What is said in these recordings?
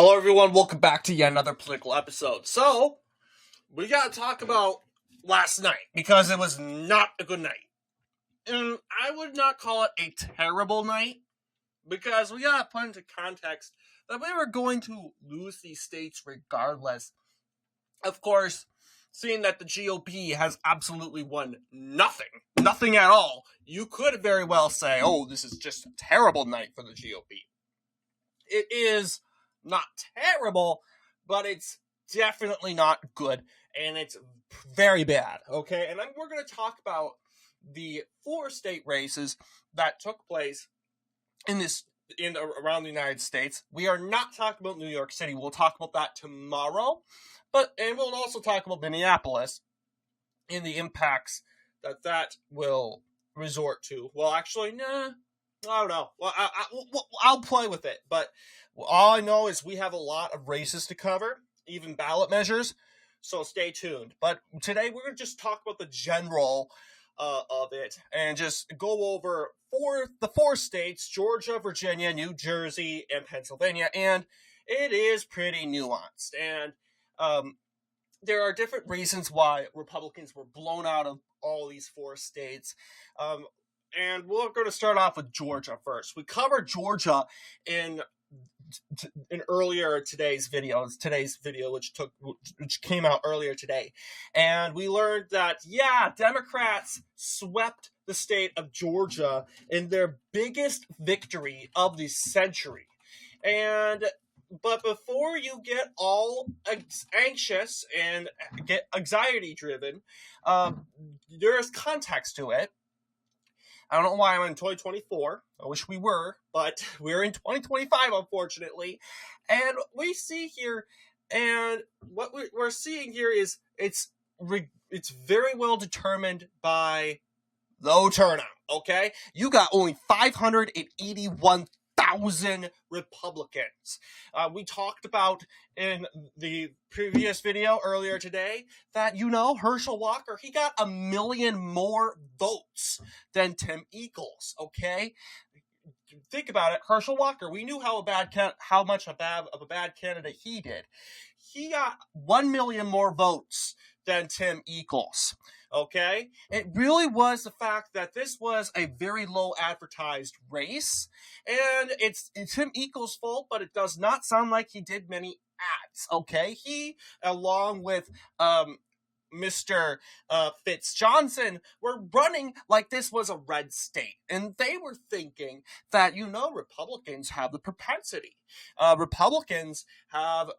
Hello, everyone. Welcome back to yet another political episode. So, we got to talk about last night because it was not a good night. And I would not call it a terrible night because we got to put into context that we were going to lose these states regardless. Of course, seeing that the GOP has absolutely won nothing at all, you could very well say, oh, this is just a terrible night for the GOP. It is not terrible, but it's definitely not good, and it's very bad, okay? And we're going to talk about the 4 state races that took place around the United States. We are not talking about New York City. We'll talk about that tomorrow, and we'll also talk about Minneapolis and the impacts that will resort to. Well, actually, nah. I don't know. Well, I'll play with it, but all I know is we have a lot of races to cover, even ballot measures, so stay tuned. But today we're going to just talk about the general of it and just go over the 4 states, Georgia, Virginia, New Jersey, and Pennsylvania, and it is pretty nuanced. And there are different reasons why Republicans were blown out of all these 4 states. And we're going to start off with Georgia first. We covered Georgia in earlier today's video, which came out earlier today. And we learned that, Democrats swept the state of Georgia in their biggest victory of the century. But before you get all anxious and get anxiety-driven, there's context to it. I don't know why I'm in 2024. I wish we were, but we're in 2025, unfortunately. And we see here, and what we're seeing here is it's very well determined by low turnout, okay? You got only 581,000 Republicans. We talked about in the previous video earlier today that, Herschel Walker, he got 1 million more votes than Tim Eagles, okay? Think about it. Herschel Walker, we knew how much of a bad candidate he did. He got 1 million more votes than Tim Eagles. Okay? It really was the fact that this was a very low advertised race, and it's Tim Eagles' fault, but it does not sound like he did many ads. Okay? He, along with Mr. Fitz Johnson, were running like this was a red state. And they were thinking that, Republicans have the propensity. Republicans have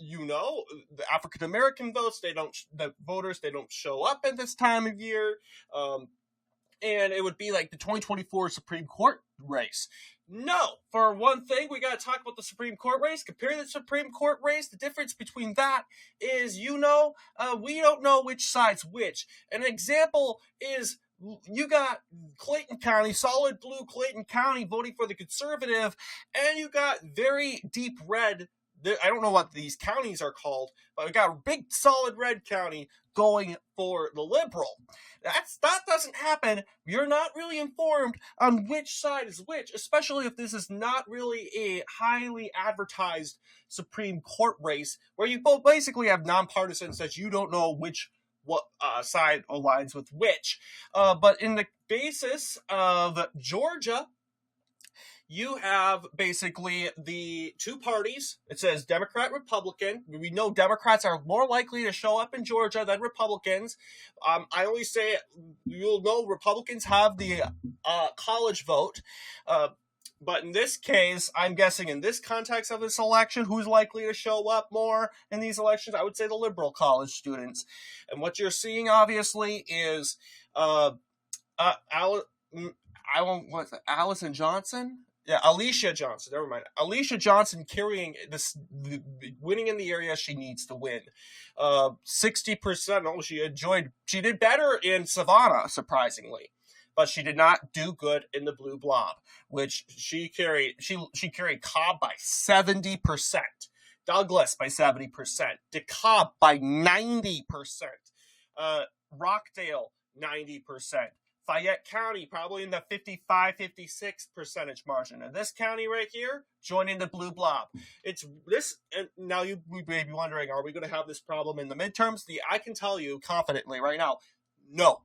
the African American votes. The voters don't show up at this time of year. And it would be like the 2024 Supreme Court race. No, for one thing, we got to talk about the Supreme Court race. Compare the Supreme Court race. The difference between that is, we don't know which side's which. An example is you got Clayton County, solid blue Clayton County voting for the conservative, and you got very deep red. I don't know what these counties are called, but we got a big solid red county going for the liberal. That doesn't happen. You're not really informed on which side is which, especially if this is not really a highly advertised Supreme Court race where you both basically have nonpartisans that you don't know what side aligns with which. But in the basis of Georgia, you have basically the 2 parties. It says Democrat, Republican. We know Democrats are more likely to show up in Georgia than Republicans. I always say, Republicans have the college vote. But in this case, I'm guessing in this context of this election, who's likely to show up more in these elections? I would say the liberal college students. And what you're seeing, obviously, is Allison Johnson? Yeah, Alicia Johnson. Never mind. Alicia Johnson carrying winning in the area she needs to win. 60%. Oh, she did better in Savannah, surprisingly, but she did not do good in the blue blob, which she carried. She carried Cobb by 70%, Douglas by 70%, DeKalb by 90%, Rockdale 90%. Fayette County, probably in the 55, 56 percentage margin. And this county right here, joining the blue blob. It's this, and now you may be wondering, are we going to have this problem in the midterms? I can tell you confidently right now, no.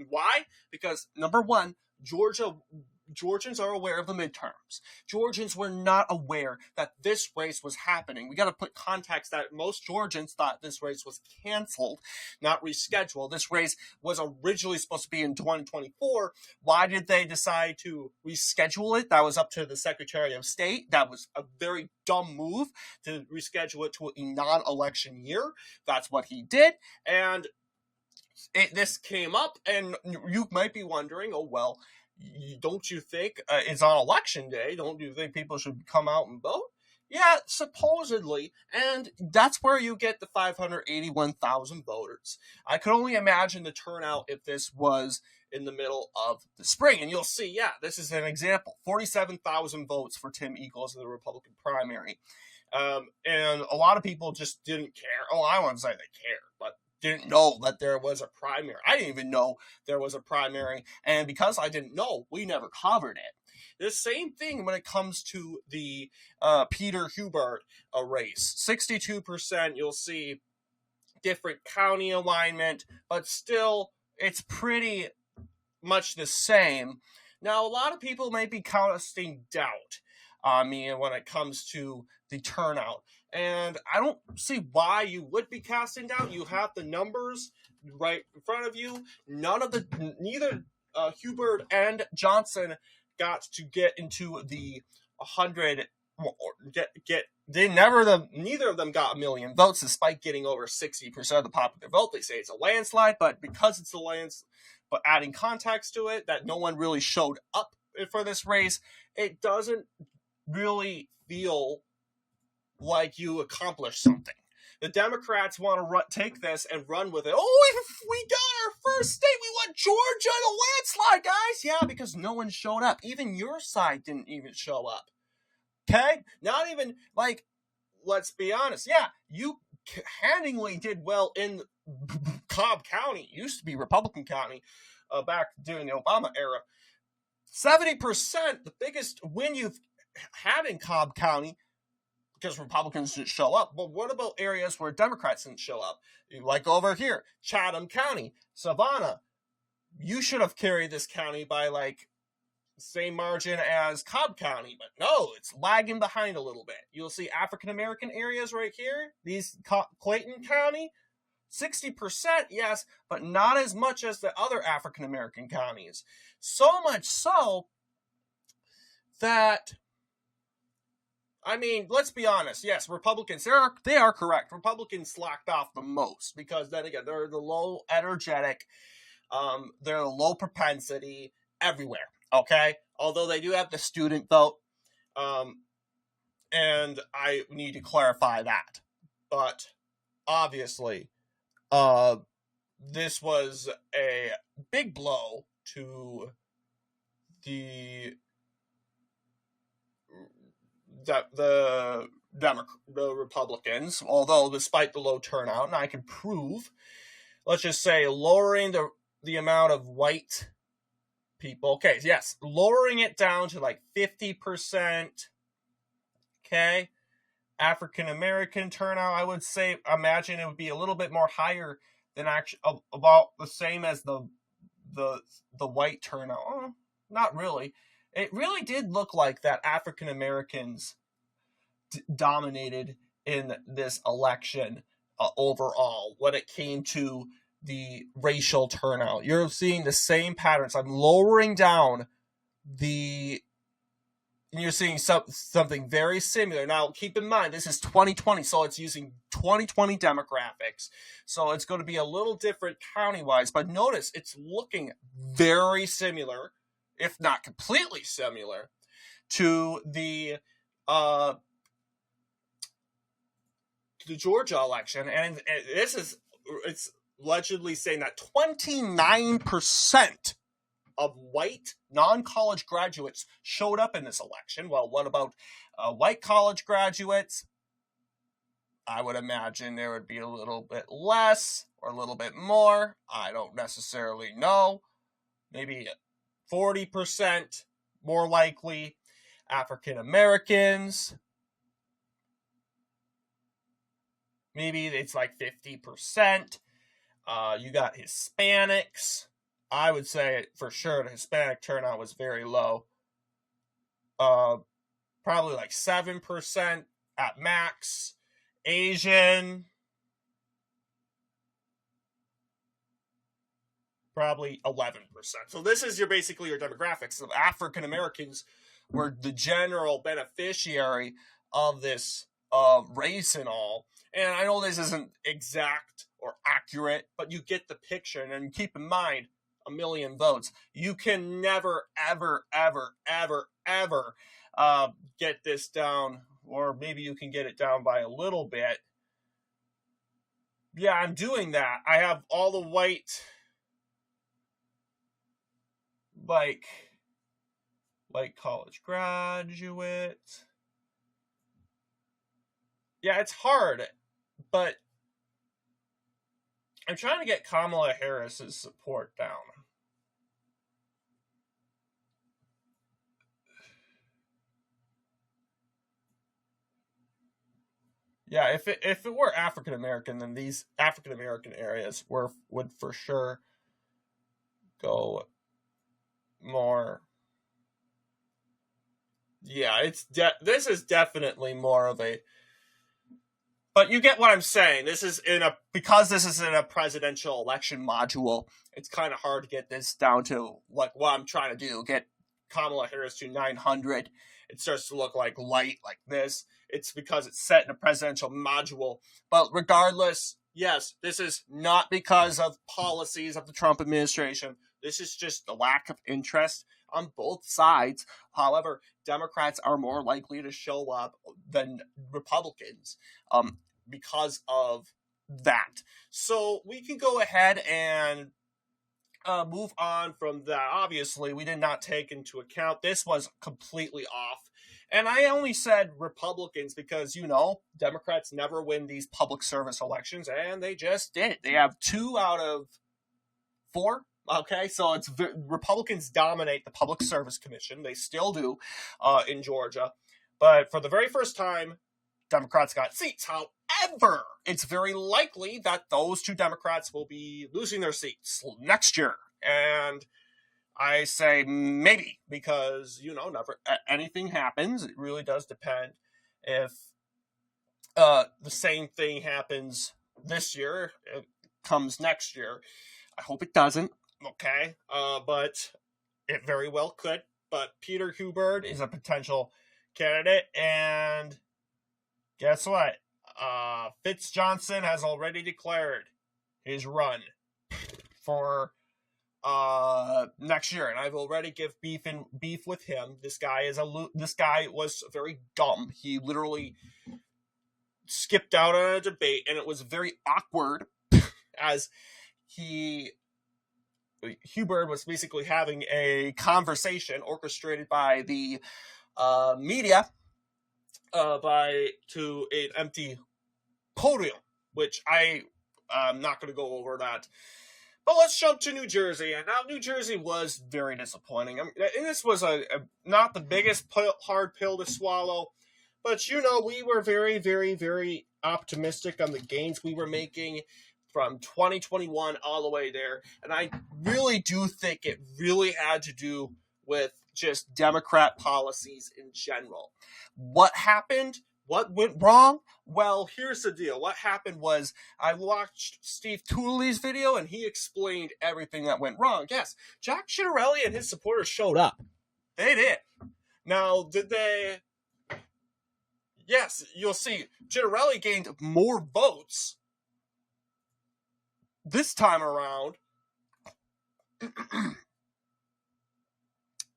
Why? Because number one, Georgians are aware of the midterms. Georgians were not aware that this race was happening. We got to put context that most Georgians thought this race was canceled, not rescheduled. This race was originally supposed to be in 2024. Why did they decide to reschedule it? That was up to the Secretary of State. That was a very dumb move to reschedule it to a non-election year. That's what he did. And this came up, and you might be wondering, oh, well, don't you think it's on election day? Don't you think people should come out and vote? Yeah, supposedly. And that's where you get the 581,000 voters. I could only imagine the turnout if this was in the middle of the spring. And you'll see, yeah, this is an example. 47,000 votes for Tim Eagles in the Republican primary. And a lot of people just didn't care. Oh, I wouldn't say they cared, but didn't know that there was a primary. I didn't even know there was a primary, and because I didn't know, we never covered it. The same thing when it comes to the Peter Hubbard race. 62%, you'll see different county alignment, but still, it's pretty much the same. Now, a lot of people may be casting doubt on me when it comes to the turnout. And I don't see why you would be casting doubt. You have the numbers right in front of you. Neither Hubbard and Johnson got to get into the 100. Neither of them got 1 million votes, despite getting over 60% of the popular vote. They say it's a landslide, but because it's a landslide, but adding context to it, that no one really showed up for this race, it doesn't really feel like you accomplished something. The Democrats want to take this and run with it. Oh, we got our first state. We won Georgia in a landslide, guys. Yeah, because no one showed up. Even your side didn't even show up. Okay? Not even, let's be honest. Yeah, you handingly did well in Cobb County. It used to be Republican County back during the Obama era. 70%, the biggest win you've had in Cobb County, because Republicans didn't show up. But what about areas where Democrats didn't show up? Like over here, Chatham County, Savannah. You should have carried this county by same margin as Cobb County, but no, it's lagging behind a little bit. You'll see African-American areas right here. These Clayton County, 60%, yes, but not as much as the other African-American counties. So much so that, let's be honest. Yes, Republicans, they are correct. Republicans slacked off the most because then again, they're the low energetic, they're the low propensity everywhere. Okay, although they do have the student vote, and I need to clarify that. But obviously, this was a big blow to the Republicans, although despite the low turnout, and I can prove, let's just say, lowering the amount of white people. Okay, yes, lowering it down to 50%. Okay, African American turnout, I would say, imagine it would be a little bit more higher than actually about the same as the white turnout. Oh, not really. It really did look like that African Americans dominated in this election overall when it came to the racial turnout. You're seeing the same patterns. I'm lowering down and you're seeing something very similar. Now, keep in mind, this is 2020, so it's using 2020 demographics. So it's going to be a little different county-wise, but notice it's looking very similar, if not completely similar, to the Georgia election. And it's allegedly saying that 29% of white non-college graduates showed up in this election. Well, what about white college graduates? I would imagine there would be a little bit less or a little bit more. I don't necessarily know. maybe 40% more likely. African Americans, maybe it's like 50%. You got Hispanics. I would say for sure the Hispanic turnout was very low. Probably like 7% at max. Asian, probably 11%. So this is basically your demographics. Of African Americans were the general beneficiary of this race and all. And I know this isn't exact or accurate, but you get the picture. And keep in mind, 1 million votes. You can never, ever, ever, ever, ever get this down, or maybe you can get it down by a little bit. Yeah, I'm doing that. I have all the white, like college graduate. Yeah, it's hard, but I'm trying to get Kamala Harris's support down. Yeah, if it were African American, then these African American areas would for sure go more. Yeah, this is definitely more of a. But you get what I'm saying. Because this is in a presidential election module. It's kind of hard to get this down to like what I'm trying to do. Get Kamala Harris to 900. It starts to look like light like this. It's because it's set in a presidential module. But regardless, yes, this is not because of policies of the Trump administration. This is just the lack of interest on both sides. However, Democrats are more likely to show up than Republicans because of that. So we can go ahead and move on from that. Obviously, we did not take into account. This was completely off. And I only said Republicans because, Democrats never win these public service elections, and they just did. They have 2 out of 4. Okay, so Republicans dominate the Public Service Commission. They still do in Georgia. But for the very first time, Democrats got seats. However, it's very likely that those 2 Democrats will be losing their seats next year. And I say maybe because, never anything happens. It really does depend if the same thing happens this year, it comes next year. I hope it doesn't. Okay, but it very well could. But Peter Hubbard is a potential candidate, and guess what? Fitz Johnson has already declared his run for next year, and I've already give beef with him. This guy was very dumb. He literally skipped out on a debate, and it was very awkward as Hubbard was basically having a conversation orchestrated by the media to an empty podium, which I'm not going to go over that. But let's jump to New Jersey. And now New Jersey was very disappointing. And this was not the biggest hard pill to swallow, but we were very, very, very optimistic on the gains we were making from 2021 all the way there. And I really do think it really had to do with just Democrat policies in general. What happened? What went wrong? Well, here's the deal. What happened was I watched Steve Tooley's video, and he explained everything that went wrong. Yes, Jack Ciattarelli and his supporters showed up. They did. Now, did they? Yes, you'll see. Ciattarelli gained more votes this time around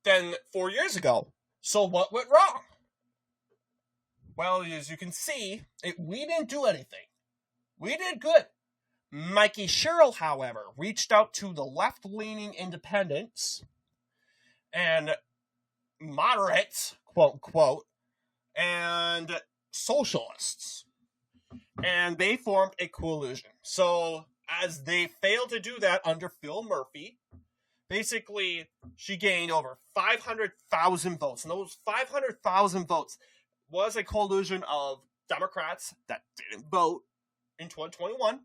than 4 years ago. So what went wrong? Well, as you can see, we didn't do anything. We did good. Mikey Sherrill, however, reached out to the left-leaning independents and moderates, quote, quote, and socialists. And they formed a coalition. So, as they failed to do that under Phil Murphy, Basically, she gained over 500,000 votes. And those 500,000 votes was a collusion of Democrats that didn't vote in 2021,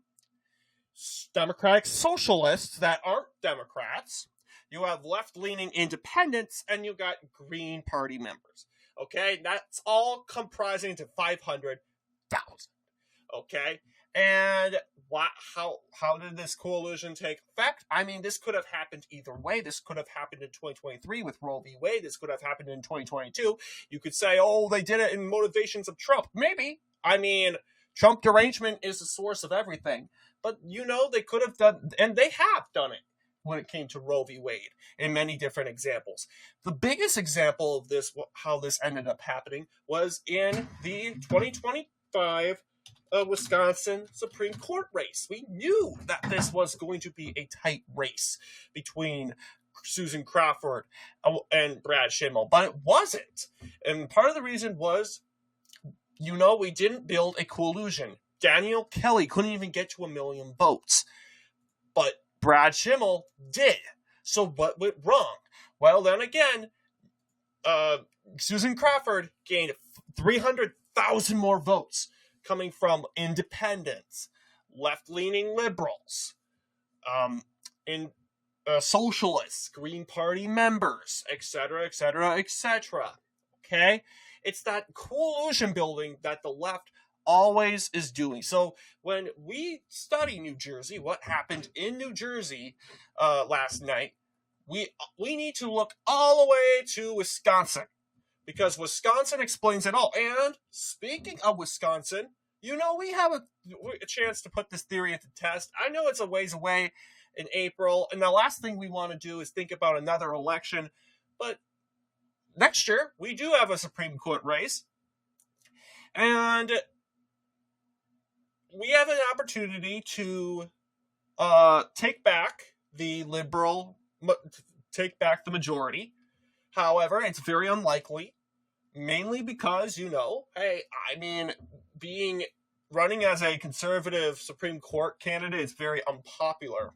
Democratic socialists that aren't Democrats, you have left-leaning independents, and you got Green Party members. Okay, that's all comprising to 500,000. Okay, and how did this coalition take effect? I mean, this could have happened either way. This could have happened in 2023 with Roe v. Wade. This could have happened in 2022. You could say, oh, they did it in motivations of Trump. Maybe. I mean, Trump derangement is the source of everything. But, they could have done, and they have done it when it came to Roe v. Wade in many different examples. The biggest example of this, how this ended up happening, was in the 2025 Wisconsin Supreme Court race. We knew that this was going to be a tight race between Susan Crawford and Brad Schimmel, but it wasn't. And part of the reason was, we didn't build a collusion. Daniel Kelly couldn't even get to 1 million votes, but Brad Schimmel did. So what went wrong? Well, then again, Susan Crawford gained 300,000 more votes coming from independents, left-leaning liberals, socialists, Green Party members, etc., etc., etc. Okay? It's that collusion building that the left always is doing. So when we study New Jersey, what happened in New Jersey last night, we need to look all the way to Wisconsin, because Wisconsin explains it all. And speaking of Wisconsin, we have a chance to put this theory into test. I know it's a ways away in April, and the last thing we want to do is think about another election, but next year we do have a Supreme Court race, and we have an opportunity to take back the majority. However, it's very unlikely, mainly because, running as a conservative Supreme Court candidate is very unpopular.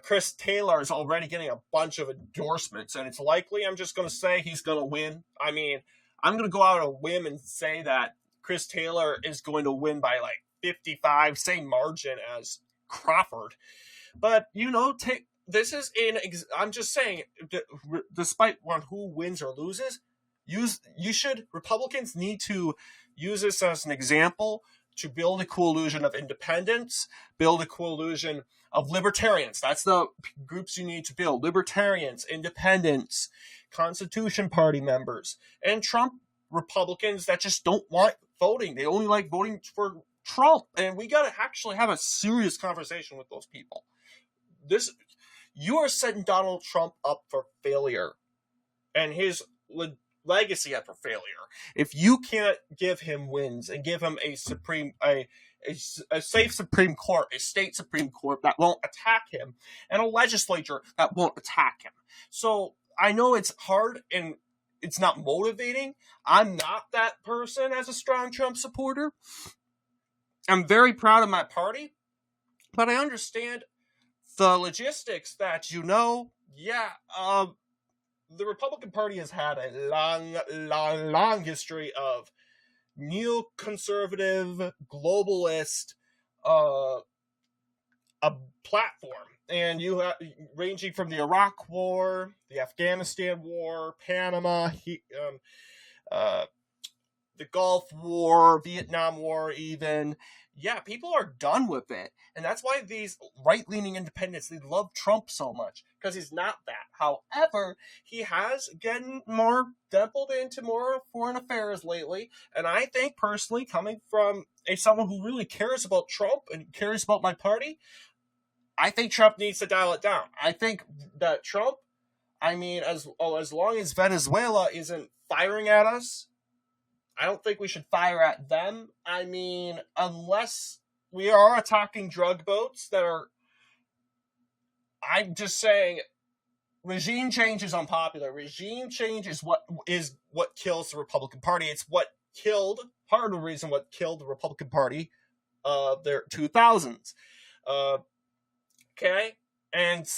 Chris Taylor is already getting a bunch of endorsements, and it's likely, I'm just going to say, he's going to win. I mean, I'm going to go out on a whim and say that Chris Taylor is going to win by 55, same margin as Crawford. But, I'm just saying, despite who wins or loses, Republicans need to use this as an example to build a coalition of independents, build a coalition of libertarians. That's the groups you need to build. Libertarians, independents, Constitution Party members, and Trump Republicans that just don't want voting. They only like voting for Trump. And we got to actually have a serious conversation with those people. You are setting Donald Trump up for failure and his legacy up for failure. If you can't give him wins and give him a safe Supreme Court, a state Supreme Court that won't attack him, and a legislature that won't attack him. So I know it's hard and it's not motivating. I'm not that person as a strong Trump supporter. I'm very proud of my party, but I understand the logistics that the Republican Party has had a long history of neoconservative, globalist a platform. And you have, ranging from the Iraq War, the Afghanistan War, Panama, the Gulf War, Vietnam War even. Yeah, people are done with it. And that's why these right-leaning independents, they love Trump so much, because he's not that. However, he has gotten more dimpled into more foreign affairs lately. And I think, personally, coming from someone who really cares about Trump and cares about my party, I think Trump needs to dial it down. I think that Trump, as long as Venezuela isn't firing at us, I don't think we should fire at them. Unless we are attacking drug boats that are... I'm just saying, regime change is unpopular. Regime change is what kills the Republican Party. It's part of the reason what killed the Republican Party of their 2000s. Okay? And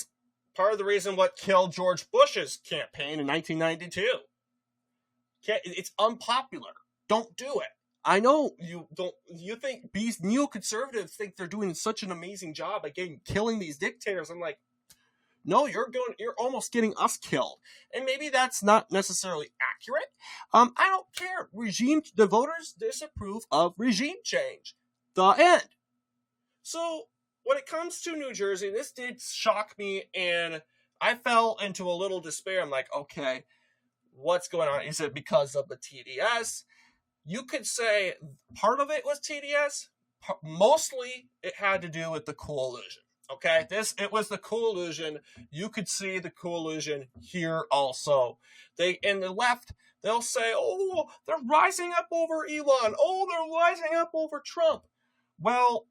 part of the reason what killed George Bush's campaign in 1992. It's unpopular. Don't do it. I know you don't. You think these neoconservatives think they're doing such an amazing job at killing these dictators. I'm like, no, you're almost getting us killed. And maybe that's not necessarily accurate. I don't care. The voters disapprove of regime change. The end. So when it comes to New Jersey, this did shock me, and I fell into a little despair. I'm like, okay, what's going on? Is it because of the TDS? You could say part of it was TDS. Mostly it had to do with the coalition. Okay, it was the coalition. You could see the coalition here also. In the left, they'll say, oh, they're rising up over Elon. Oh, they're rising up over Trump. Well,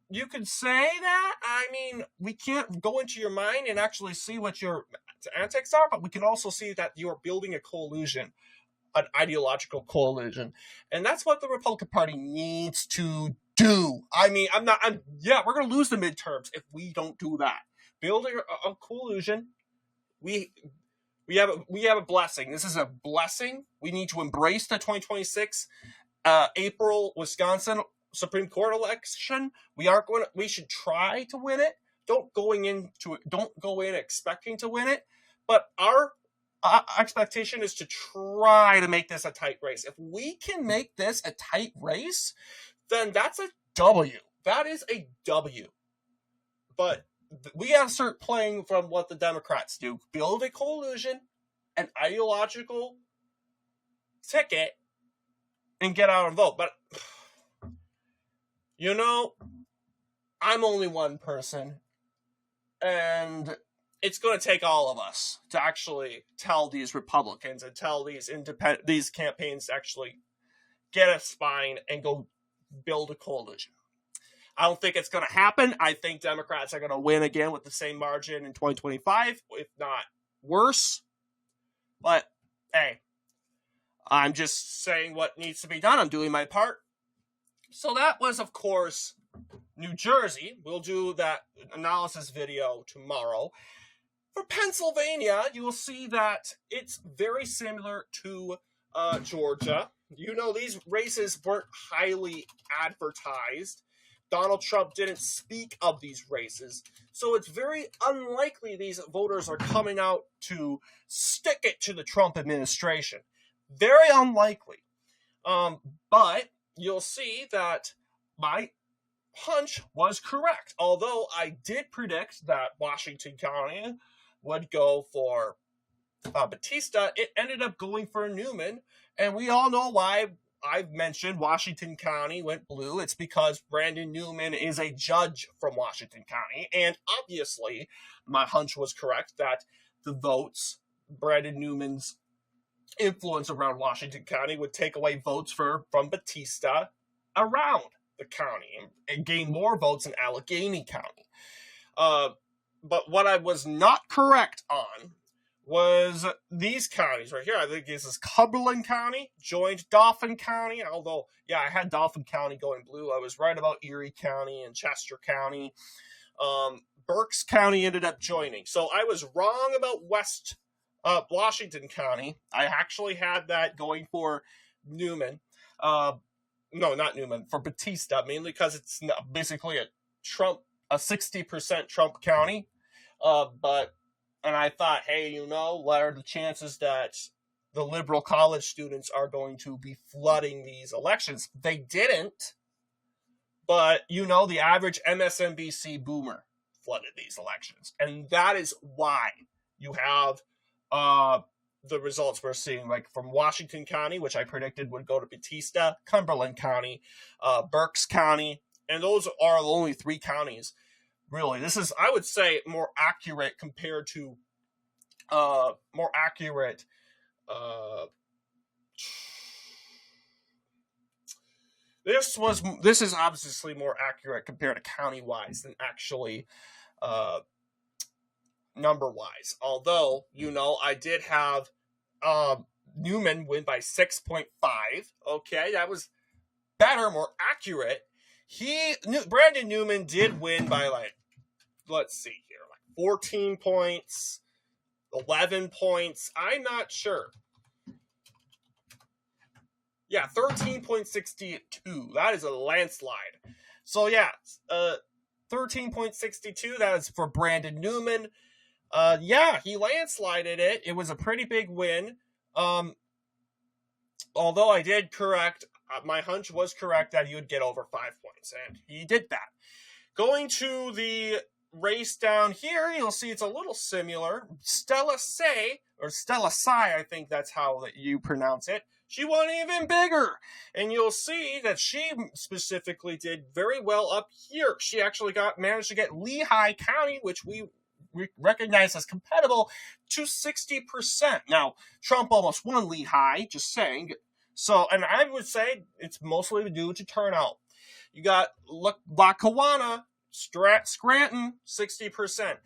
you could say that. I mean, we can't go into your mind and actually see what your antics are, but we can also see that you're building a coalition, an ideological coalition. And that's what the Republican Party needs to do. I mean, we're going to lose the midterms if we don't do that. Building a coalition, we have a blessing. This is a blessing. We need to embrace the 2026 April Wisconsin Supreme Court election. We should try to win it. Don't go in expecting to win it. But our expectation is to try to make this a tight race. If we can make this a tight race, then that's a W. That is a W. But we got to start playing from what the Democrats do. Build a coalition, an ideological ticket, and get out and vote. But, I'm only one person, and it's going to take all of us to actually tell these Republicans and tell these campaigns to actually get a spine and go build a coalition. I don't think it's going to happen. I think Democrats are going to win again with the same margin in 2025, if not worse. But, hey, I'm just saying what needs to be done. I'm doing my part. So that was, of course, New Jersey. We'll do that analysis video tomorrow. For Pennsylvania, you will see that it's very similar to Georgia. These races weren't highly advertised. Donald Trump didn't speak of these races. So it's very unlikely these voters are coming out to stick it to the Trump administration. Very unlikely. But you'll see that my hunch was correct. Although I did predict that Washington County would go for Batista, it ended up going for Newman. And we all know why I've mentioned Washington County went blue. It's because Brandon Newman is a judge from Washington County. And obviously, my hunch was correct that the votes, Brandon Newman's influence around Washington County would take away votes from Batista around the county and gain more votes in Allegheny County. But what I was not correct on was these counties right here. I think this is Cumberland County joined Dauphin County. Although, I had Dauphin County going blue. I was right about Erie County and Chester County. Berks County ended up joining. So I was wrong about West Washington County. I actually had that going for Newman. No, not Newman, for Batista, mainly because it's basically a 60% Trump county. And I thought, hey, what are the chances that the liberal college students are going to be flooding these elections? They didn't. But, the average MSNBC boomer flooded these elections. And that is why you have the results we're seeing, like from Washington County, which I predicted would go to Batista, Cumberland County, Berks County, and those are the only three counties. Really, this is, I would say, more accurate compared to, this is obviously more accurate compared to county-wise than actually, number-wise. Although, I did have, Newman win by 6.5. Okay, that was better, more accurate. Brandon Newman did win by, let's see here, 14 points, 11 points. I'm not sure. Yeah, 13.62. That is a landslide. So yeah, 13.62. That is for Brandon Newman. Yeah, he landslided it. It was a pretty big win. Although I did correct, my hunch was correct that he would get over 5 points, and he did that. Going to the race down here, you'll see it's a little similar. Stella Say, or Stella Sai, I think that's how you pronounce it. She won even bigger. And you'll see that she specifically did very well up here. She actually managed to get Lehigh County, which we recognize as compatible, to 60%. Now, Trump almost won Lehigh, just saying. So, and I would say it's mostly due to turnout. You got Lackawanna, Scranton, 60%.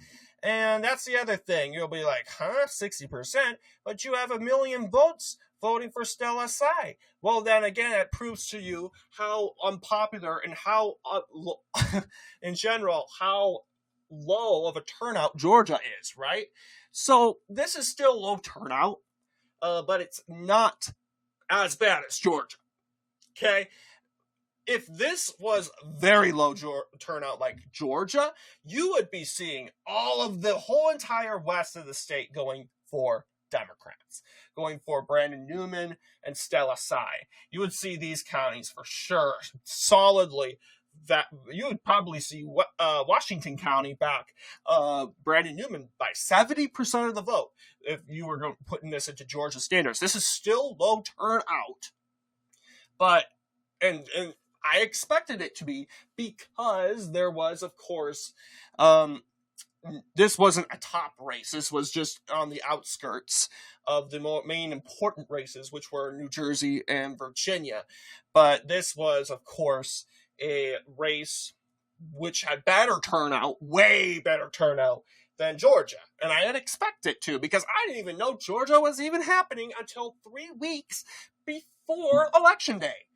And that's the other thing. You'll be like, 60%? But you have 1 million votes voting for Stella Sai. Well, then again, it proves to you how unpopular and how, in general, how low of a turnout Georgia is, right? So this is still low turnout, but it's not as bad as Georgia. Okay? If this was very low turnout like Georgia, you would be seeing all of the whole entire west of the state going for Democrats, going for Brandon Newman and Stella Sai. You would see these counties for sure solidly. That you would probably see Washington County back Brandon Newman by 70% of the vote if you were putting this into Georgia standards. This is still low turnout, but and I expected it to be, because there was, of course, this wasn't a top race. This was just on the outskirts of the main important races, which were New Jersey and Virginia. But this was, of course, a race which had better turnout, way better turnout than Georgia. And I didn't expect it to, because I didn't even know Georgia was even happening until 3 weeks before Election Day.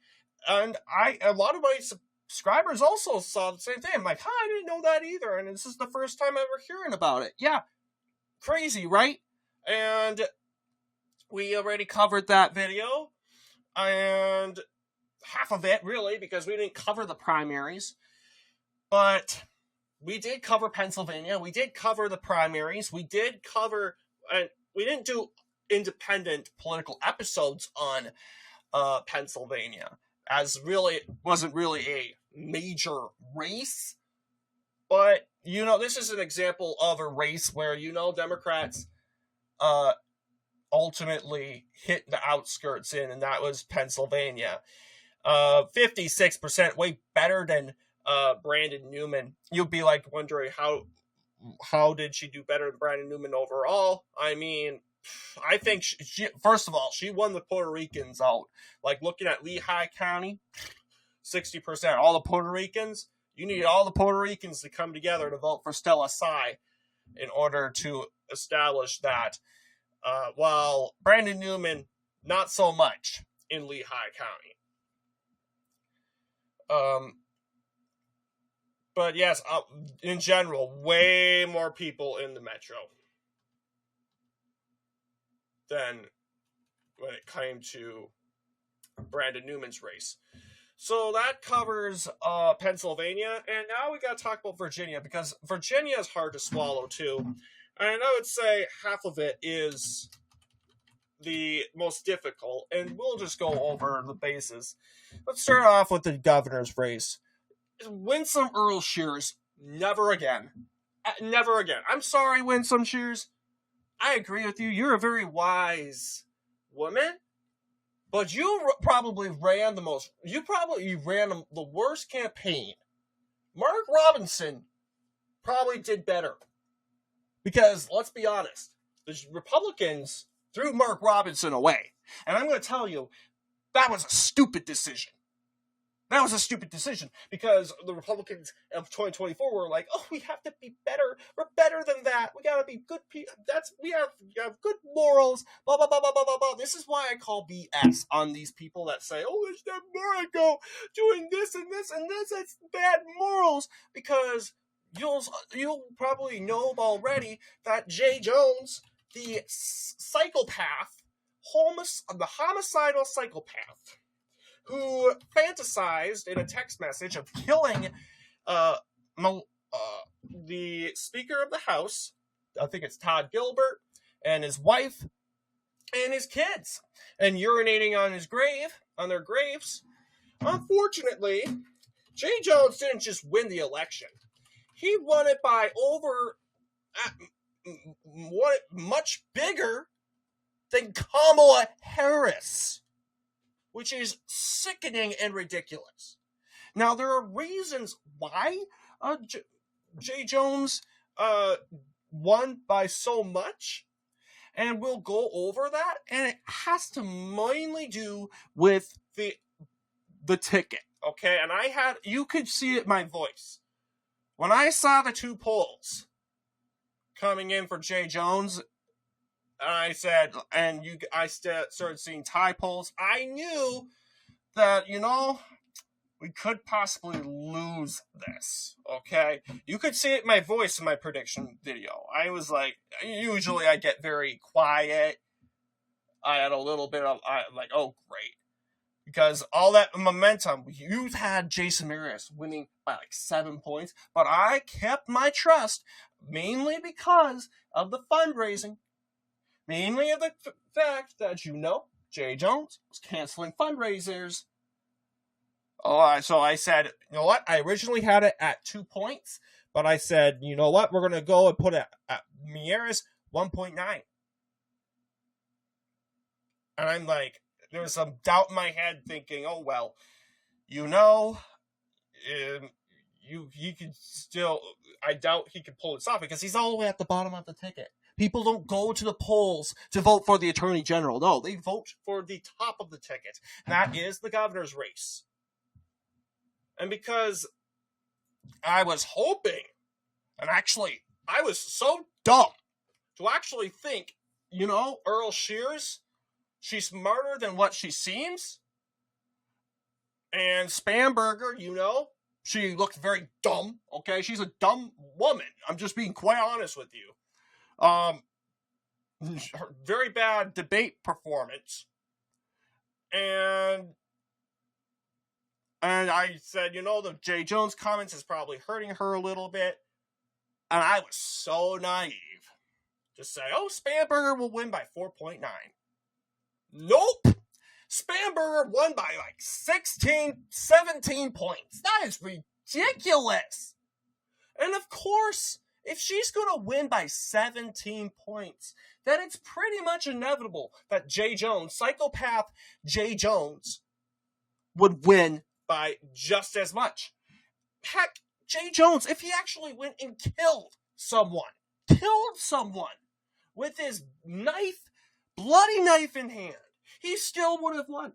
And a lot of my subscribers also saw the same thing. I'm like, I didn't know that either. And this is the first time ever hearing about it. Yeah, crazy, right? And we already covered that video. And half of it, really, because we didn't cover the primaries. But we did cover Pennsylvania. We did cover the primaries. We did cover, and we didn't do independent political episodes on Pennsylvania, as really it wasn't really a major race. But, this is an example of a race where, Democrats ultimately hit the outskirts in, and that was Pennsylvania. 56%, way better than Brandon Newman. You'd be like wondering how did she do better than Brandon Newman overall? I mean, I think she first of all, she won the Puerto Ricans out. Like, looking at Lehigh County, 60%. All the Puerto Ricans, you need all the Puerto Ricans to come together to vote for Stella Sai in order to establish that. While Brandon Newman, not so much in Lehigh County. But yes, in general, way more people in the metro than when it came to Brandon Newman's race. So that covers Pennsylvania, and now we got to talk about Virginia, because Virginia is hard to swallow too. And I would say half of it is the most difficult, and we'll just go over the bases. Let's start off with the governor's race. Winsome Earl Shears, never again. Never again. I'm sorry, Winsome Shears. I agree with you. You're a very wise woman, but you probably ran the worst campaign. Mark Robinson probably did better. Because, let's be honest, the Republicans threw Mark Robinson away. And I'm going to tell you, that was a stupid decision. That was a stupid decision, because the Republicans of 2024 were like, we have to be better. We're better than that. We got to be good people. We have good morals, blah, blah, blah, blah, blah, blah, blah. This is why I call BS on these people that say, there's that Marico doing this and this and this. It's bad morals, because you'll probably know already that Jay Jones, the psychopath, the homicidal psychopath, who fantasized in a text message of killing uh, the Speaker of the House, I think it's Todd Gilbert, and his wife, and his kids, and urinating on their graves. Unfortunately, Jay Jones didn't just win the election. He won it by much bigger than Kamala Harris, which is sickening and ridiculous. Now, there are reasons why Jay Jones won by so much, and we'll go over that, and it has to mainly do with the ticket, okay? And you could see it in my voice. When I saw the two polls coming in for Jay Jones, I said, I started seeing tie polls, I knew that, we could possibly lose this, okay? You could see it in my voice in my prediction video. I was like, usually I get very quiet. I had a little bit of, oh, great. Because all that momentum, you've had Jason Mraz winning by 7 points, but I kept my trust, mainly because of the fundraising, mainly of the fact that, Jay Jones was canceling fundraisers. So I said, you know what? I originally had it at 2 points, but I said, you know what? We're going to go and put it at Mieres 1.9. And I'm like, there was some doubt in my head thinking, oh, well, he could still, I doubt he could pull this off because he's all the way at the bottom of the ticket. People don't go to the polls to vote for the Attorney General. No, they vote for the top of the ticket. And that is the governor's race. And because I was hoping, and actually, I was so dumb to actually think, Earl Shears, she's smarter than what she seems. And Spamberger, she looked very dumb, okay? She's a dumb woman. I'm just being quite honest with you. Her very bad debate performance. And I said, the Jay Jones comments is probably hurting her a little bit. And I was so naive to say, Spamberger will win by 4.9. Nope. Spamberger won by 16, 17 points. That is ridiculous. And of course, if she's going to win by 17 points, then it's pretty much inevitable that Jay Jones, psychopath Jay Jones, would win by just as much. Heck, Jay Jones, if he actually went and killed someone with his bloody knife in hand, he still would have won.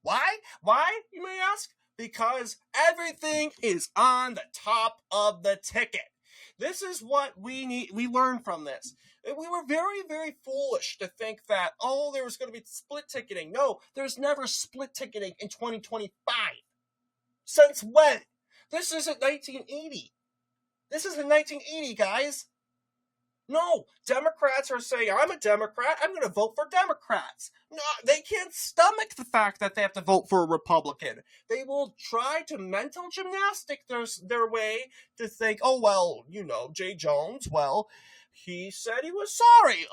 Why? Why, you may ask? Because everything is on the top of the ticket. This is what we learned from this. We were very, very foolish to think that, there was going to be split ticketing. No, there's never split ticketing in 2025. Since when? This isn't 1980. This isn't 1980, guys. No, Democrats are saying, I'm a Democrat, I'm going to vote for Democrats. No, they can't stomach the fact that they have to vote for a Republican. They will try to mental gymnastic their way to think, Jay Jones, he said he was sorry.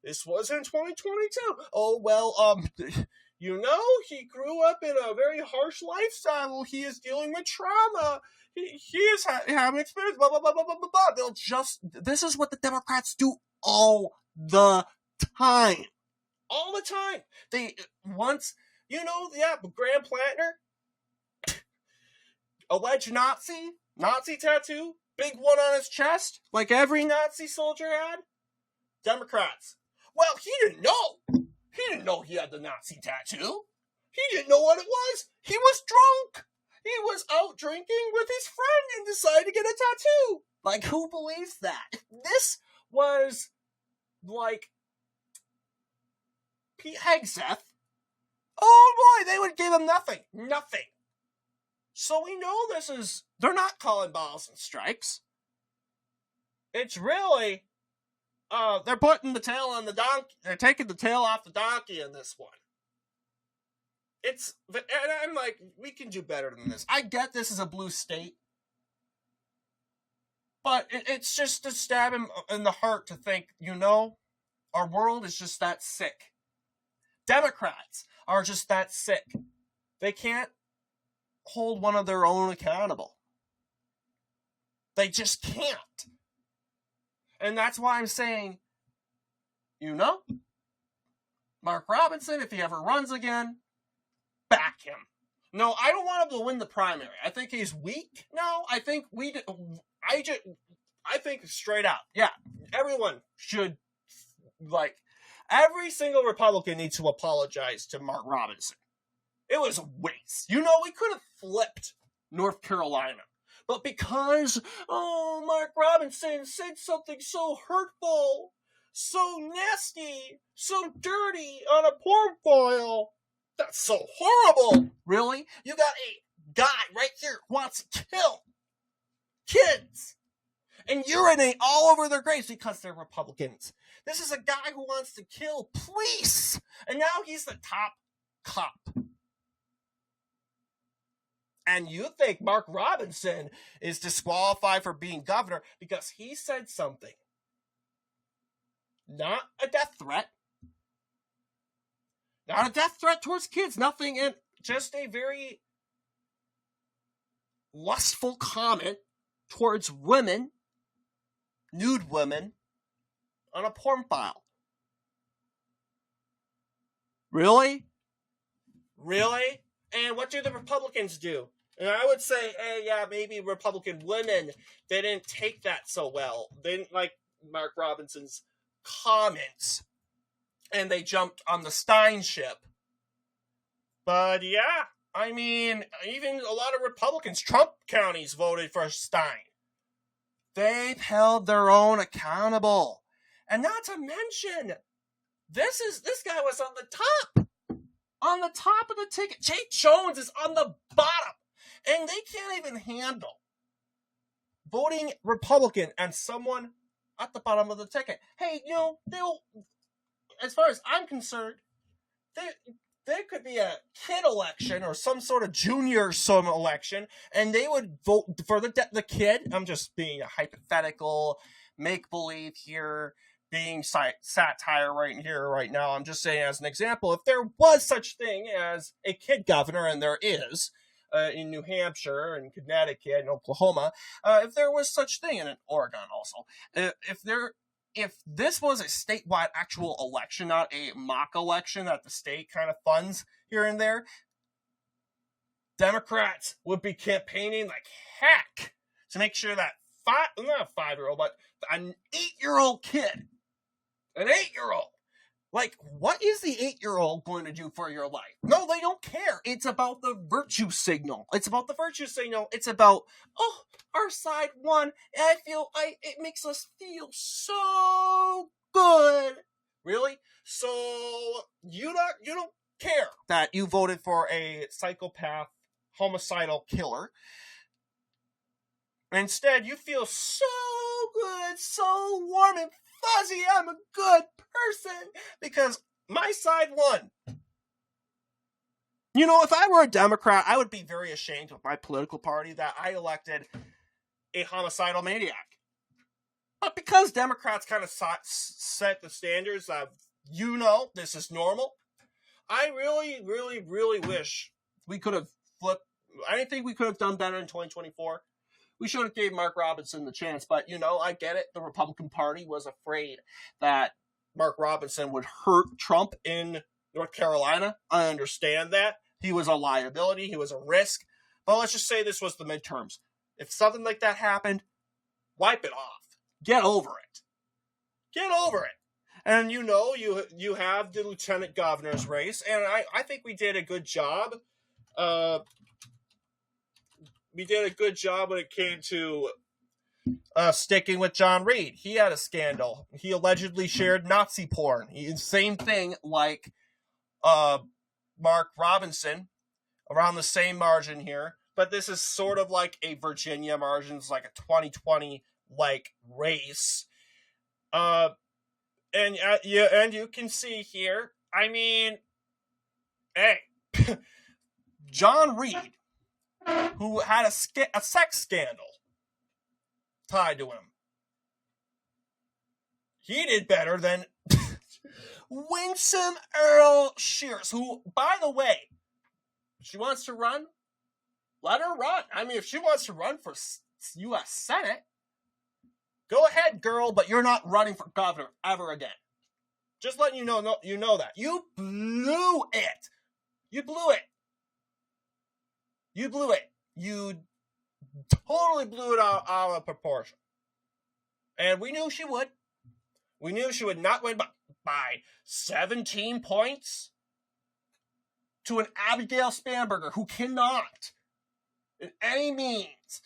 This was in 2022. He grew up in a very harsh lifestyle. He is dealing with trauma. He is having experience, blah, blah, blah, blah, blah, blah, blah. This is what the Democrats do all the time. All the time. Graham Plattner, alleged Nazi tattoo, big one on his chest, like every Nazi soldier had. Democrats. Well, he didn't know. He didn't know he had the Nazi tattoo. He didn't know what it was. He was drunk. He was out drinking with his friend and decided to get a tattoo. Who believes that? If this was, Pete Hegseth, oh boy, they would give him nothing. Nothing. So we know they're not calling balls and strikes. It's really, they're putting the tail on the donkey. They're taking the tail off the donkey in this one. And I'm like, we can do better than this. I get this is a blue state. But it's just to stab him in the heart to think, our world is just that sick. Democrats are just that sick. They can't hold one of their own accountable. They just can't. And that's why I'm saying, Mark Robinson, if he ever runs again, back him. No, I don't want him to win the primary. I think he's weak. No, I think I think straight out. Yeah, everyone should, every single Republican needs to apologize to Mark Robinson. It was a waste. We could have flipped North Carolina. But because, Mark Robinson said something so hurtful, so nasty, so dirty on a porn file, that's so horrible. Really? You got a guy right here who wants to kill kids and urinate all over their graves because they're Republicans. This is a guy who wants to kill police, and now he's the top cop. And you think Mark Robinson is disqualified for being governor because he said something. Not a death threat. Not a death threat towards kids. Nothing. And just a very lustful comment towards women, nude women, on a porn file. Really? Really? And what do the Republicans do? And I would say, maybe Republican women, they didn't take that so well. They didn't like Mark Robinson's comments. And they jumped on the Stein ship. But yeah, I mean, even a lot of Republicans, Trump counties voted for Stein. They've held their own accountable. And not to mention, this guy was on the top. On the top of the ticket. Jake Jones is on the bottom. And they can't even handle voting Republican and someone at the bottom of the ticket. Hey, they'll, as far as I'm concerned, there could be a kid election or some sort of junior election, and they would vote for the kid. I'm just being a hypothetical make-believe here, being satire right now. I'm just saying as an example, if there was such thing as a kid governor, and there is, in New Hampshire and Connecticut and Oklahoma, if there was such thing, and in Oregon also, if this was a statewide actual election, not a mock election that the state kind of funds here and there, Democrats would be campaigning like heck to make sure that not a 5-year-old, but an 8-year-old kid, like, what is the 8-year-old going to do for your life? No, they don't care. It's about the virtue signal. It's about, our side won, and it makes us feel so good. Really? So, you don't care that you voted for a psychopath, homicidal killer. Instead, you feel so good, so warm and fuzzy, I'm a good person because my side won. If I were a Democrat, I would be very ashamed of my political party that I elected a homicidal maniac. But because Democrats kind of set the standards of, this is normal, I really, really, really wish we could have flipped. I think we could have done better in 2024. We should have gave Mark Robinson the chance, but, I get it. The Republican Party was afraid that Mark Robinson would hurt Trump in North Carolina. I understand that. He was a liability. He was a risk. But let's just say this was the midterms. If something like that happened, wipe it off. Get over it. And, you have the lieutenant governor's race, and I think we did a good job. We did a good job when it came to sticking with John Reed. He had a scandal. He allegedly shared Nazi porn. Same thing like Mark Robinson, around the same margin here. but this is sort of like a Virginia margins, like a 2020 like race. And you can see here. I mean, hey, John Reed, who had a sex scandal tied to him, he did better than Winsome Earl Shears, who, by the way, if she wants to run, let her run. I mean, if she wants to run for U.S. Senate, go ahead, girl, but you're not running for governor ever again. Just letting you know that. You blew it. You blew it. You totally blew it out of proportion. And we knew she would. We knew she would not win by 17 points to an Abigail Spanberger who cannot, in any means,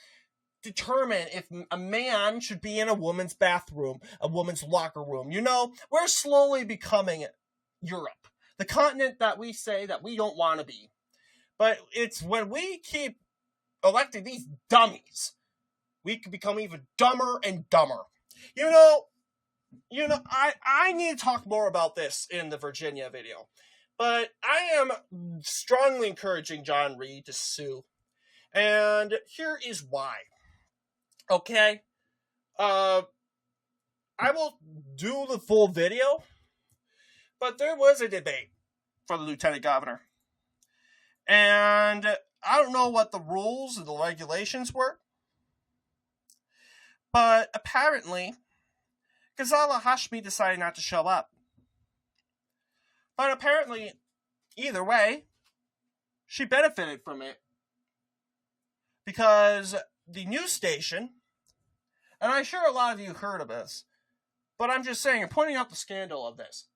determine if a man should be in a woman's bathroom, a woman's locker room. You know, we're slowly becoming Europe, the continent that we say that we don't want to be. But it's when we keep electing these dummies, we can become even dumber and dumber. You know, I need to talk more about this in the Virginia video. But I am strongly encouraging John Reed to sue. And here is why. Okay? I will do the full video. But there was a debate for the lieutenant governor. And I don't know what the rules and the regulations were. But apparently, Ghazala Hashmi decided not to show up. But apparently, either way, she benefited from it. Because the news station, and I'm sure a lot of you heard of this, but I'm just saying, I'm pointing out the scandal of this.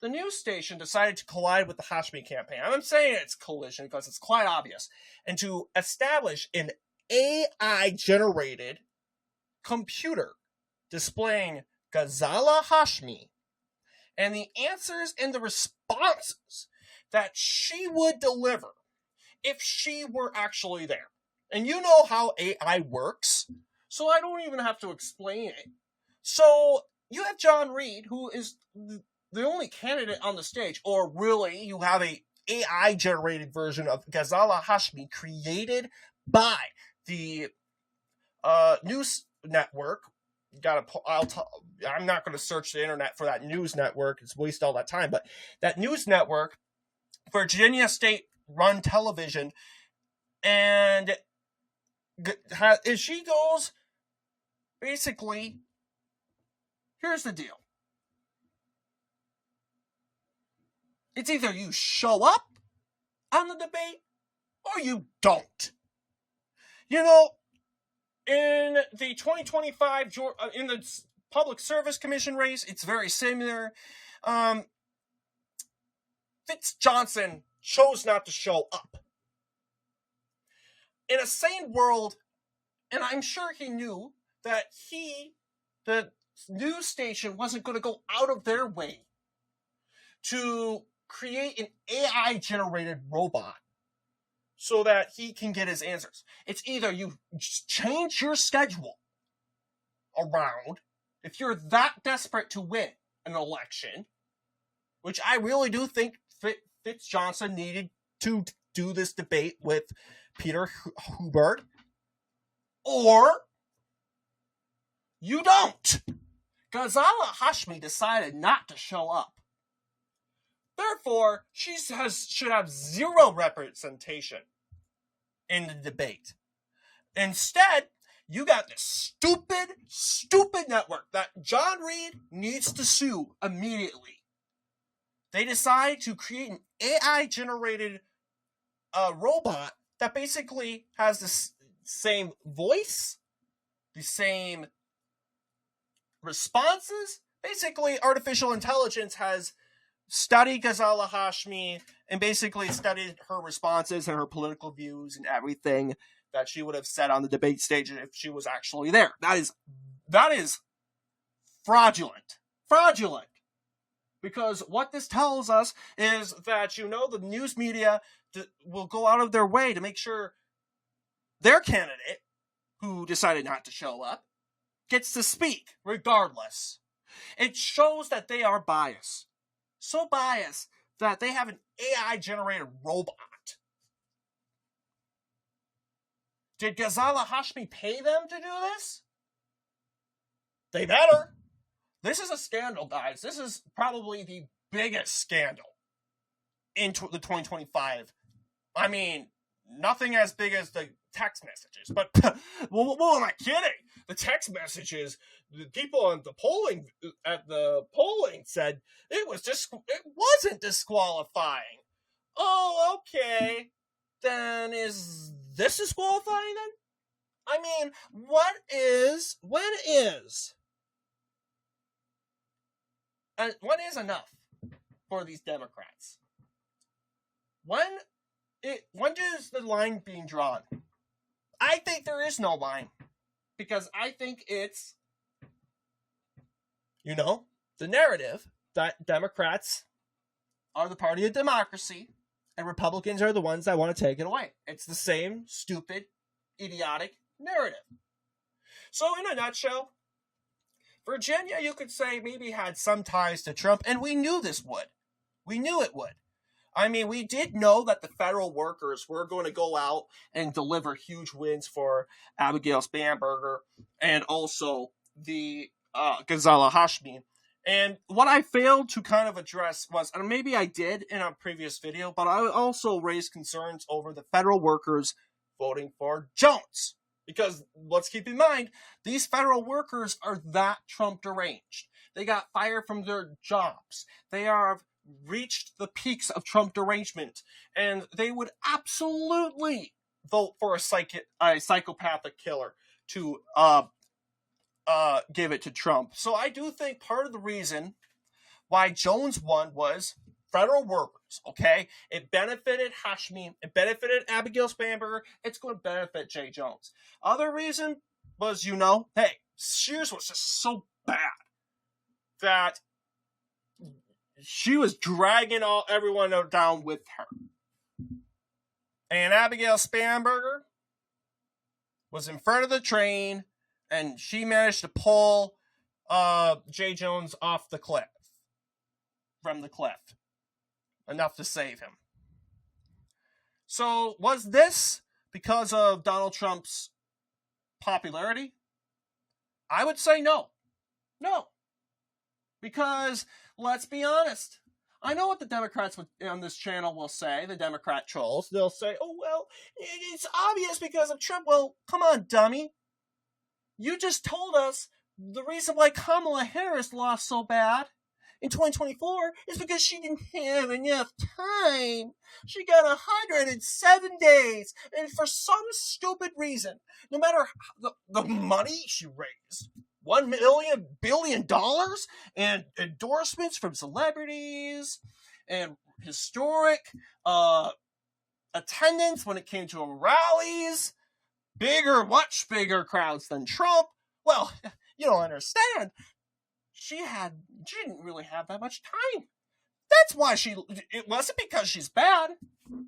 The news station decided to collide with the Hashmi campaign. I'm saying it's collision because it's quite obvious. And to establish an AI-generated computer displaying Ghazala Hashmi and the answers and the responses that she would deliver if she were actually there. And you know how AI works, so I don't even have to explain it. So you have John Reed, who is the only candidate on the stage, or really you have a AI-generated version of Ghazala Hashmi created by the news network. I'm not going to search the internet for that news network. It's waste all that time. But that news network, Virginia State-run television, and she goes, basically, here's the deal. It's either you show up on the debate or you don't. You know, in the 2025, in the Public Service Commission race, it's very similar. Fitz Johnson chose not to show up. In a sane world, and I'm sure he knew that the news station wasn't going to go out of their way to create an AI-generated robot so that he can get his answers. It's either you change your schedule around if you're that desperate to win an election, which I really do think Fitz Johnson needed to do this debate with Peter Hubert, or you don't. Ghazala Hashmi decided not to show up. Therefore, she should have zero representation in the debate. Instead, you got this stupid network that John Reed needs to sue immediately. They decide to create an AI-generated robot that basically has the same voice, the same responses. Basically, artificial intelligence has studied Ghazala Hashmi and basically studied her responses and her political views and everything that she would have said on the debate stage if she was actually there. That is fraudulent. Fraudulent. Because what this tells us is that, the news media will go out of their way to make sure their candidate, who decided not to show up, gets to speak regardless. It shows that they are biased. So biased that they have an AI-generated robot. Did Ghazala Hashmi pay them to do this? They better. This is a scandal, guys. This is probably the biggest scandal in the 2025. I mean, nothing as big as the text messages, but what am I kidding? The text messages, the people at the polling said it wasn't disqualifying. Oh, okay. Then is this disqualifying then? I mean, when is enough for these Democrats? When does the line being drawn? I think there is no line, because I think it's, the narrative that Democrats are the party of democracy and Republicans are the ones that want to take it away. It's the same stupid, idiotic narrative. So in a nutshell, Virginia, you could say, maybe had some ties to Trump, and we knew this would. We knew it would. I mean, we did know that the federal workers were going to go out and deliver huge wins for Abigail Spanberger and also the Ghazala Hashmi. And what I failed to kind of address was, and maybe I did in a previous video, but I also raised concerns over the federal workers voting for Jones. Because let's keep in mind, these federal workers are that Trump deranged. They got fired from their jobs. They have reached the peaks of Trump derangement, and they would absolutely vote for a psychopathic killer to give it to Trump. So I do think part of the reason why Jones won was federal workers, okay? It benefited Hashmi, it benefited Abigail Spanberger, it's going to benefit Jay Jones. Other reason was, hey, Sears was just so bad that she was dragging everyone down with her. And Abigail Spanberger was in front of the train, and she managed to pull Jay Jones off the cliff. From the cliff. Enough to save him. So, was this because of Donald Trump's popularity? I would say no. No. Because, let's be honest, I know what the Democrats on this channel will say, the Democrat trolls. They'll say, oh, well, it's obvious because of Trump. Well, come on, dummy. You just told us the reason why Kamala Harris lost so bad in 2024 is because she didn't have enough time. She got 107 days, and for some stupid reason, no matter the money she raised, $1 billion and endorsements from celebrities and historic attendance when it came to rallies, much bigger crowds than Trump. Well, you don't understand. She didn't really have that much time. That's why it wasn't because she's bad.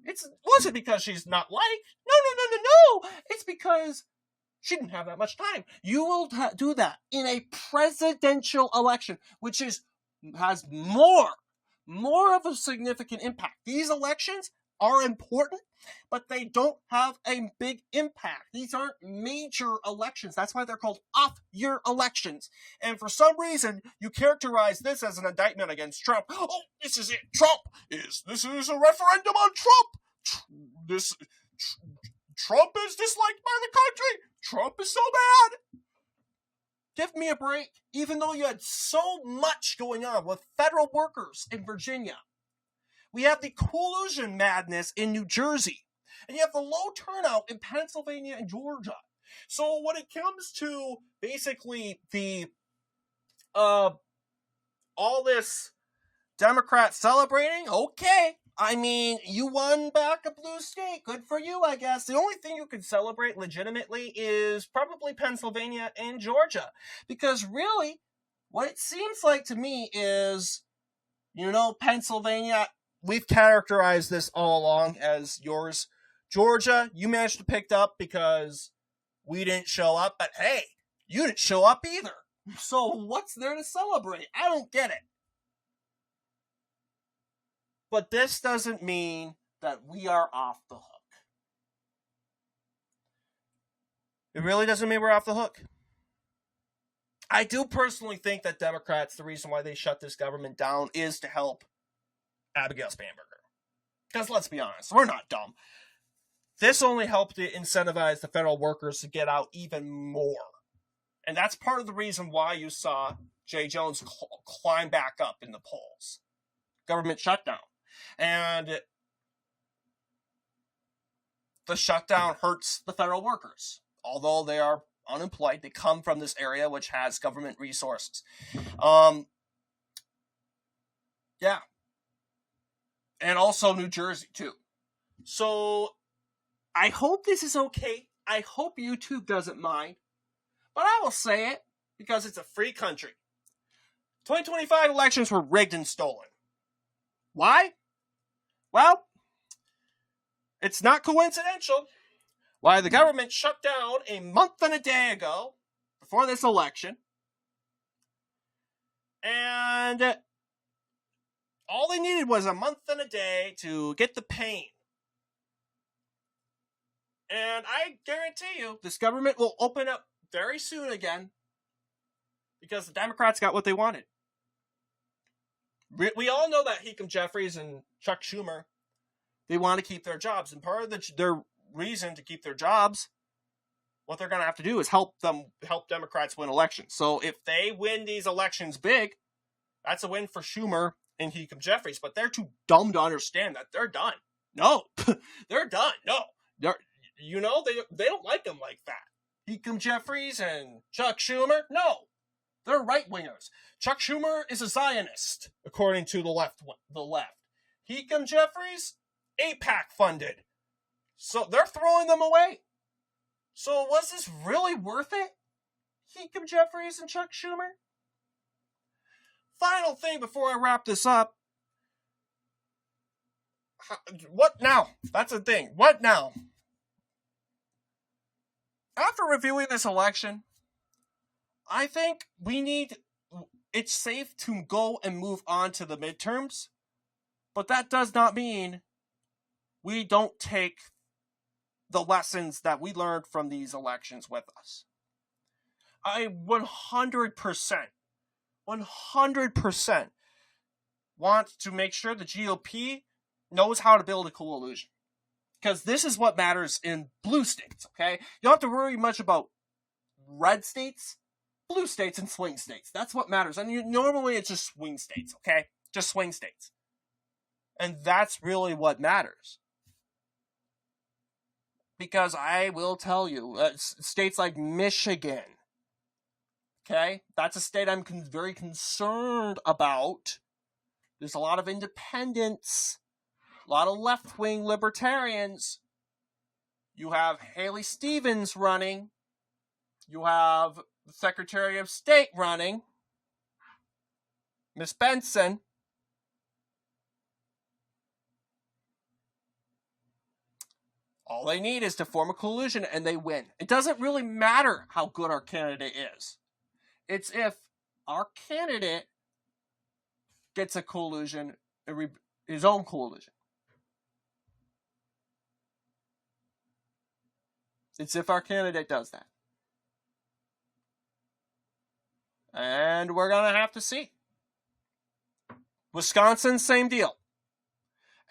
It wasn't because she's not liked. No. It's because she didn't have that much time. You will do that in a presidential election, which has more of a significant impact. These elections are important, but they don't have a big impact. These aren't major elections. That's why they're called off-year elections. And for some reason, you characterize this as an indictment against Trump. Oh, this is it. This is a referendum on Trump. Trump is disliked by the country. Trump is so bad. Give me a break. Even though you had so much going on with federal workers in Virginia, we have the collusion madness in New Jersey, and you have the low turnout in Pennsylvania and Georgia. So when it comes to basically the all this Democrat celebrating, okay. I mean, you won back a blue state. Good for you, I guess. The only thing you can celebrate legitimately is probably Pennsylvania and Georgia. Because really, what it seems like to me is, Pennsylvania, we've characterized this all along as yours Georgia, you managed to pick up because we didn't show up, but hey, you didn't show up either. So what's there to celebrate? I don't get it. But this doesn't mean that we are off the hook. It really doesn't mean we're off the hook. I do personally think that Democrats, the reason why they shut this government down is to help Abigail Spanberger. Because let's be honest, we're not dumb. This only helped to incentivize the federal workers to get out even more. And that's part of the reason why you saw Jay Jones climb back up in the polls. Government shutdown. And the shutdown hurts the federal workers. Although they are unemployed, they come from this area which has government resources. Yeah. And also New Jersey, too. So, I hope this is okay. I hope YouTube doesn't mind. But I will say it, because it's a free country. 2025 elections were rigged and stolen. Why? Well, it's not coincidental why the government shut down a month and a day ago, before this election, and all they needed was a month and a day to get the pain. And I guarantee you, this government will open up very soon again, because the Democrats got what they wanted. We all know that Hakeem Jeffries and Chuck Schumer, they want to keep their jobs, and part of their reason to keep their jobs, what they're going to have to do is help Democrats win elections. So if they win these elections big, that's a win for Schumer and Hakeem Jeffries, but they're too dumb to understand that they're done. No, they're done. No, they don't like them like that. Hakeem Jeffries and Chuck Schumer, no, they're right-wingers. Chuck Schumer is a Zionist, according to the left. Hakeem Jeffries, AIPAC funded. So they're throwing them away. So was this really worth it? Hakeem Jeffries and Chuck Schumer? Final thing before I wrap this up. What now? That's the thing. What now? After reviewing this election, I think it's safe to go and move on to the midterms, but that does not mean we don't take the lessons that we learned from these elections with us. I 100% want to make sure the GOP knows how to build a coalition. Because this is what matters in blue states, okay? You don't have to worry much about red states, blue states, and swing states. That's what matters. And normally it's just swing states, okay? Just swing states. And that's really what matters. Because I will tell you, states like Michigan, okay? That's a state I'm very concerned about. There's a lot of independents, a lot of left-wing libertarians. You have Haley Stevens running. You have the Secretary of State running, Miss Benson. All they need is to form a coalition and they win. It doesn't really matter how good our candidate is. It's if our candidate gets a coalition, his own coalition. It's if our candidate does that. And we're going to have to see. Wisconsin, same deal.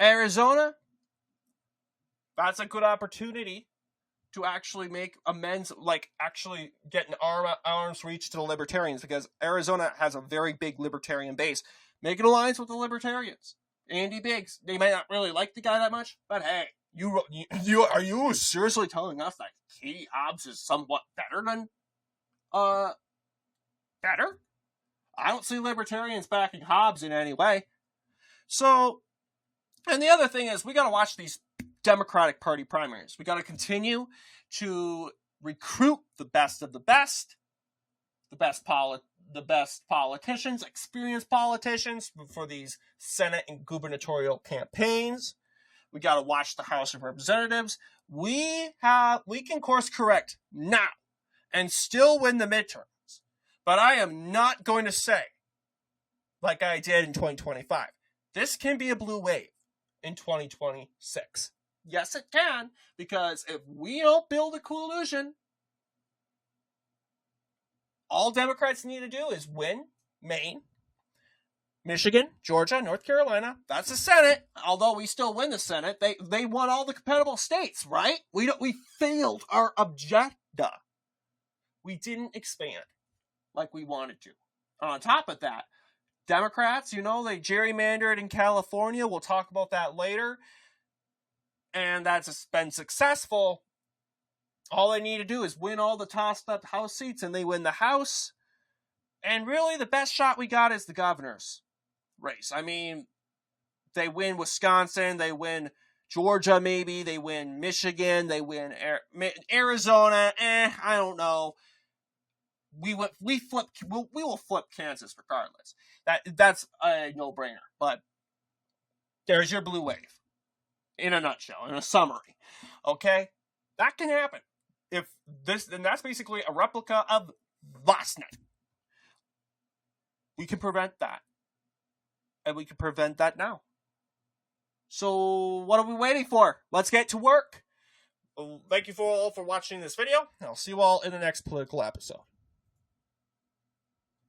Arizona, that's a good opportunity to actually make amends, like actually get an arm's reach to the libertarians, because Arizona has a very big libertarian base. Make an alliance with the libertarians. Andy Biggs, they might not really like the guy that much, but hey, are you seriously telling us that Katie Hobbs is somewhat better than, better? I don't see libertarians backing Hobbs in any way. So, and the other thing is, we got to watch these Democratic Party primaries. We got to continue to recruit the best of the best politicians, experienced politicians for these Senate and gubernatorial campaigns. We got to watch the House of Representatives. We can course correct now and still win the midterms. But I am not going to say, like I did in 2025, this can be a blue wave in 2026. Yes, it can, because if we don't build a coalition, all Democrats need to do is win Maine, Michigan, Georgia, North Carolina. That's the Senate. Although we still win the Senate, they won all the compatible states, right? We failed our objective. We didn't expand like we wanted to. On top of that, Democrats, they gerrymandered in California. We'll talk about that later. And that's been successful. All they need to do is win all the tossed-up House seats, and they win the House. And really, the best shot we got is the governor's race. I mean, they win Wisconsin, they win Georgia maybe, they win Michigan, they win Arizona, I don't know. We will flip Kansas regardless. That's a no-brainer. But there's your blue wave. In a nutshell, in a summary. Okay? That can happen. Then that's basically a replica of last night. We can prevent that. And we can prevent that now. So, what are we waiting for? Let's get to work. Well, thank you all for watching this video. I'll see you all in the next political episode.